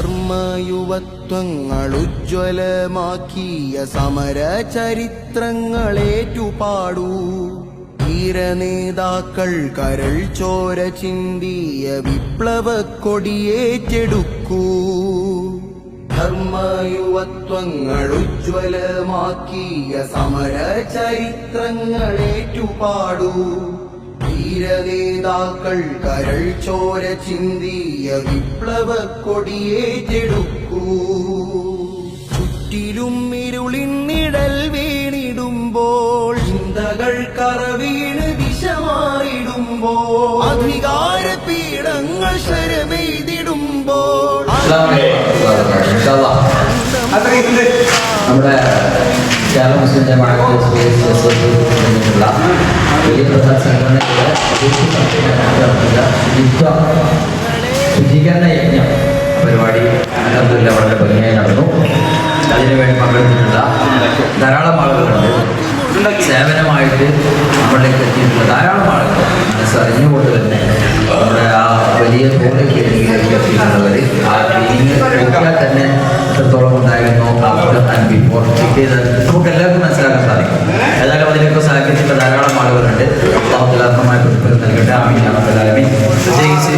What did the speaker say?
ധർമ്മയുവത്വങ്ങളുജ്വലമാക്കിയ സമര ചരിത്രങ്ങളേറ്റുപാടൂ. ധീരനേതാക്കൾ കരൾ ചോര ചിന്തിയ വിപ്ലവ കൊടിയേറ്റെടുക്കൂ. ധർമ്മയുവത്വങ്ങളുജ്വലമാക്കിയ സമര ചരിത്രങ്ങളേറ്റുപാടൂ. ധീരനേതാക്കൾ കരൾ ചോര ചിന്തിയ വിപ്ലവ കൊടിയേറ്റെടുക്കൂ. ചുറ്റിലും ഇരുളിൻ നിഴൽ വീണിടുമ്പോൾ, ചിന്തകൾ കറവീണ് വിഷമാറിടുമ്പോൾ, അധികാര പീഠങ്ങൾ ശരമെയ്തിടുമ്പോൾ നമ്മുടെ കേരള മുസ്ലിം ജമാഅത്ത് വലിയ പ്രധാന സംഘടനയുടെ ശുചീകരണ യജ്ഞം പരിപാടി അൽഹംദുലില്ലാഹ് വളരെ ഭംഗിയായി നടന്നു. അതിനുവേണ്ടി പങ്കെടുത്തിട്ടുള്ള ധാരാളം ആളുകളുണ്ട്. സേവനമായിട്ട് നമ്മളിലേക്ക് എത്തിയിട്ടുള്ള ധാരാളം ആളുകൾ മനസ്സറിഞ്ഞുകൊണ്ട് തന്നെ നമ്മുടെ ആ വലിയ തോട് ക്ലിനിക്കിലേക്ക് എത്തിയിട്ടുള്ളവർ ആ ക്ലിനിക്ക് നോക്കിയാൽ തന്നെ എത്രത്തോളം ഉണ്ടായിരുന്നു ആഫ്റ്റർ ആൻഡ് ബിഫോർ ചെക്ക് ചെയ്ത് നമുക്ക് എല്ലാവർക്കും മനസ്സിലാക്കാൻ സാധിക്കും. ഏതായാലും അതിലേക്ക് സഹായിച്ചിട്ടുള്ള ധാരാളം ആളുകളുണ്ട്. അല്ലാഹു തആല പ്രതിഫലം നൽകട്ടെ. ആമീൻ. പ്രത്യേകിച്ച്